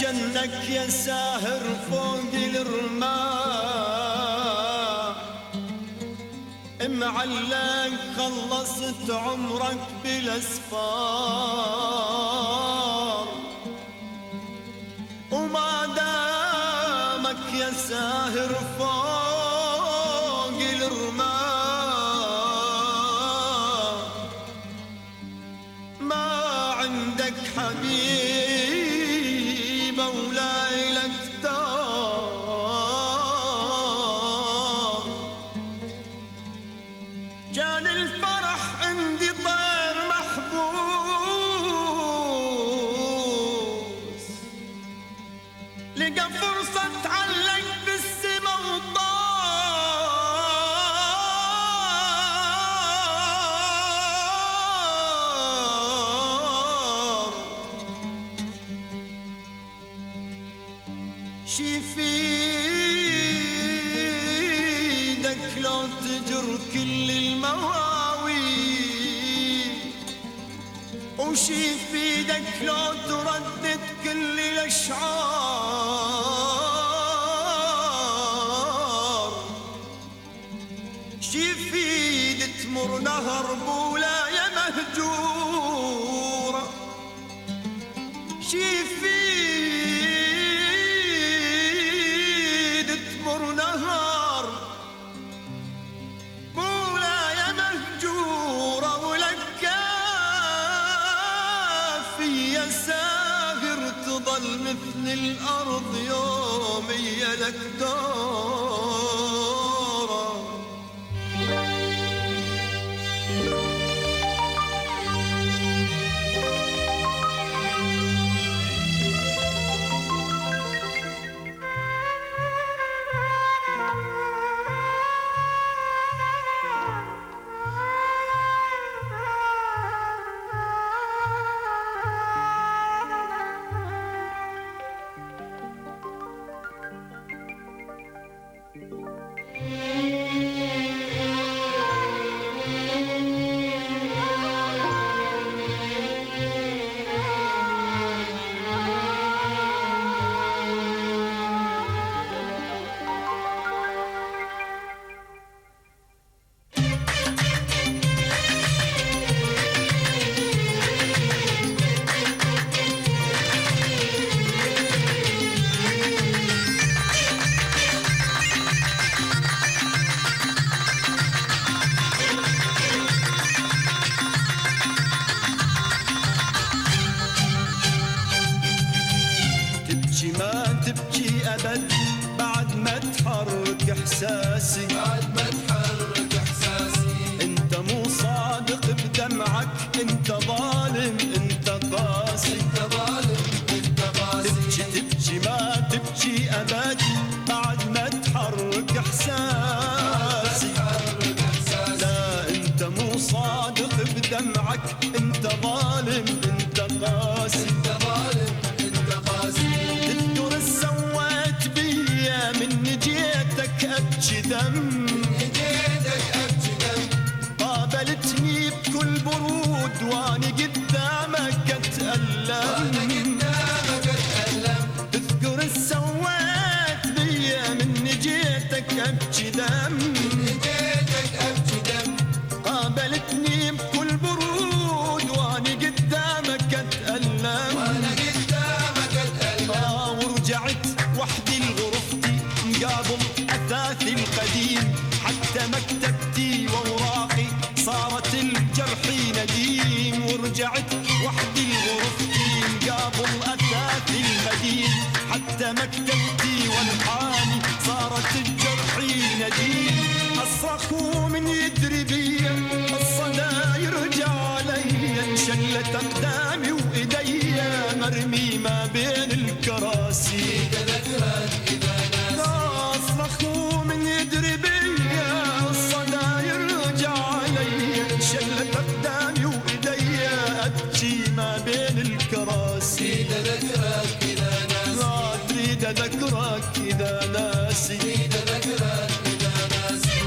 جنك يا ساهر فوق الرماح، معلق خلصت عمرك بالاسفار، وما دامك يا ساهر فوق الرماح ما عندك حبيب ولا إلك دار. جان الفرح عندي طير محبوس، لقى فرصة تعلق بالسما وطار. شي في ايدك لو تجر كل المواويل، وشي في ايدك لو تردد كل الاشعار. شي في ايد تمر نهر بولاية مهجورة، شي في نهار بولاية مهجورة، ولك كافي يا ساهر تظل مثل الأرض يومية لك دورة. تبكي ما تبكي أبد بعد ما تحرك إحساسي، بعد ما تحرك إحساسي. أنت مو صادق بدمعك، أنت ظالم، أنت قاسي، أنت ظالم، أنت قاسي. تبكي ما تبكي أبد بعد ما تحرك إحساسي، لا أنت مو صادق بدمعك، أنت ظالم، أنت قاسي، أنت ظالم، أنت قاسي. تذكر سويت بيا من جيتك أبكي دم، جيتك أبكي دم. قابلتني بكل برود وأنا قدامك أتألم، قدامك أتألم. تذكر سويت بيا من جيتك أبكي دم، جيتك أبكي دم. قابلتني بكل برود وأنا قدامك أتألم، وأنا قدامك أتألم. ورجعت وحدي لغرفتي مقابل أثاثي القديم، حتى مكتبتي وأوراقي صارت الجرح نديم. ورجعت وحدي لغرفتي مقابل أثاثي القديم، حتى مكتبتي والحاني صارت الجرح نديم. أصرخ ومن يدري بيا الصدى يرجع علي، انشلت أقدامي وإيديا مرمي ما بين الكراسي. أصرخ ومن يدري بيا الصدى يرجع علي، انشلت أقدامي وإيديا أبكي ما بين الكراسي. تريد أذكرك إذا ناسي، تريد أذكرك إذا ناسي.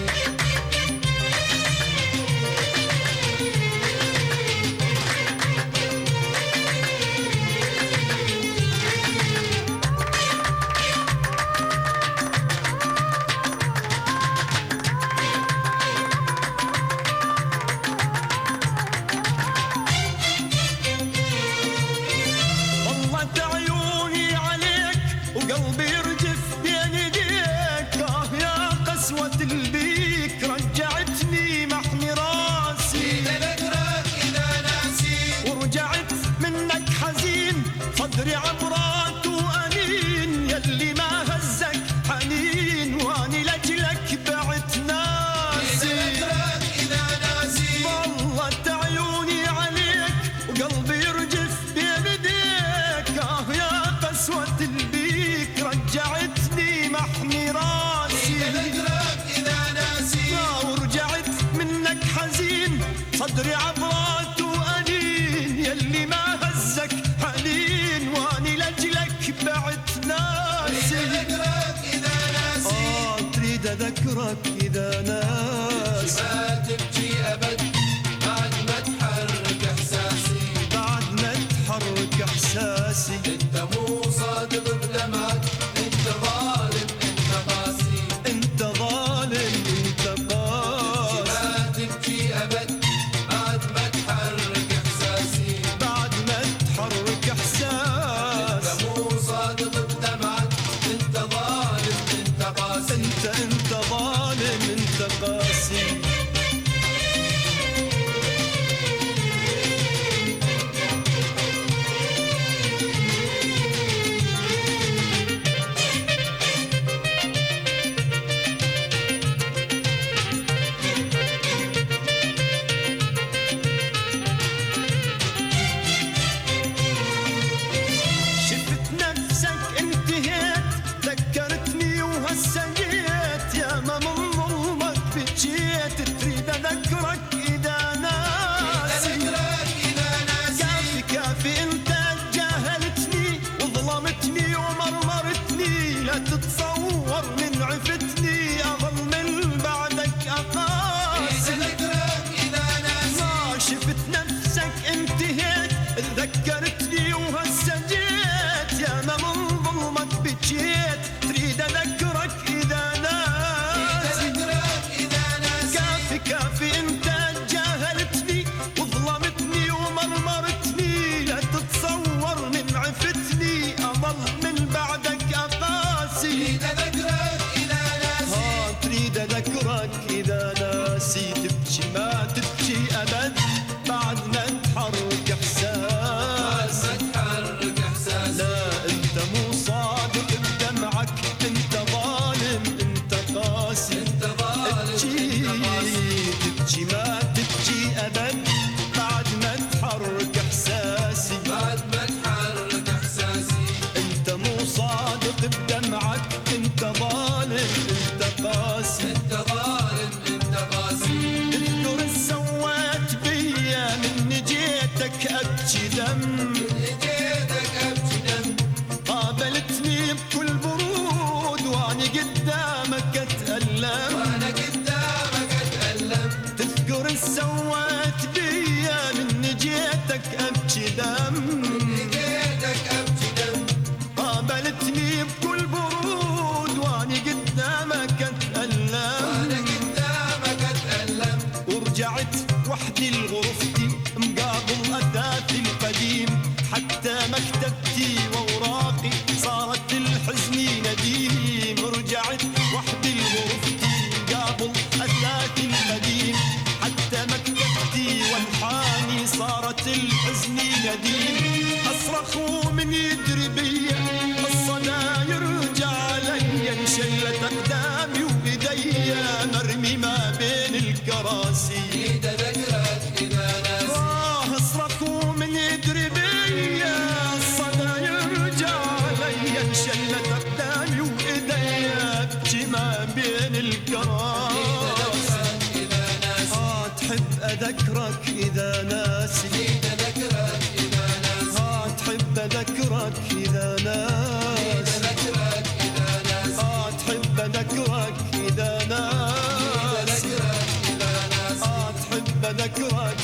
أذكرك إذا ناس ما تبكي أبد بعد ما تحرك إحساسي بعد ما تحرك إحساسي أنت مو صادق بدمعك أنت ظالم أنت قاسي أنت ظالم أنت قاسي ما تبكي أبد بعد ما تحرك إحساسي بعد ما تحرك إحساس أنت مو صادق بدمعك أنت ظالم أنت قاسي أنت ظالم أنت قاسي شفت نفسك انتهيت ذكرتني وهسه جيت يا ما من ظلمك بجيت تريد اذكرك اذا ناسي أذكرك إذا ناسي كافي انت جاهلتني وظلمتني ومرمرتني لا تتصور من عفتني اظل من بعدك اقاسي أذكرك إذا ناسي ما شفت نفسك انتهيت ذكرتني وهسه جيت يا ما من ظلمك بجيت تريد اذكرك اذا ناسي أذكرك إذا ناسي كافي انت جاهلتني وظلمتني ومرمرتني لا تتصور من عفتني اظل من بعدك اقاسي أذكرك إذا ناسي تريد اذكرك اذا ناسي تبكي ما تبكي ابد بعد ما تحرك احساس ما تحرك إحساسي لا انت مو صادق بدمعك انت ظالم انت قاسي أنت ظالم تبكي أنت قاسي تبكي ما تبكي ابد بعد ما تحرك احساسي بعد ما تحرك إحساسي انت مو صادق بدمعك انت ظالم انت قاسي أنت ظالم أنت قاسي تذكر سويت بيا من جيتك ابكي دم جيتك أبكي دم قابلتني بكل برود واني قدامك اتألم وأنا قدامك أتألم تذكر سويت بيا من جيتك ابكي دم جيتك أبكي دم قابلتني بكل برود واني قدامك اتألم وأنا قدامك أتألم ورجعت وحدي لغرفتي مقابل اثاثي القديم حتى مكتبتي واوراقي صارت الحزن نديم رجعت وحدي لغرفتي مقابل اثاثي القديم حتى مكتبتي والحاني صارت الحزن نديم اصرخ ومن يدري بيا الصدى يرجع علي انشلت اقدامي وايديا مرمي ما بين الكراسي تريد أذكرك إذا ناسي اصرخ ومن يدري بيا الصدى يرجع علي انشلت اقدامي وايديا ابكي ما بين الكراسي إذا ناسي تحب اذكرك اذا ناسي تريد أذكرك إذا ناسي تحب اذكرك اذا ناسي أذكرك إذا ناسي تحب اذكرك اذا ناسي أذكرك إذا ناسي تحب اذكرك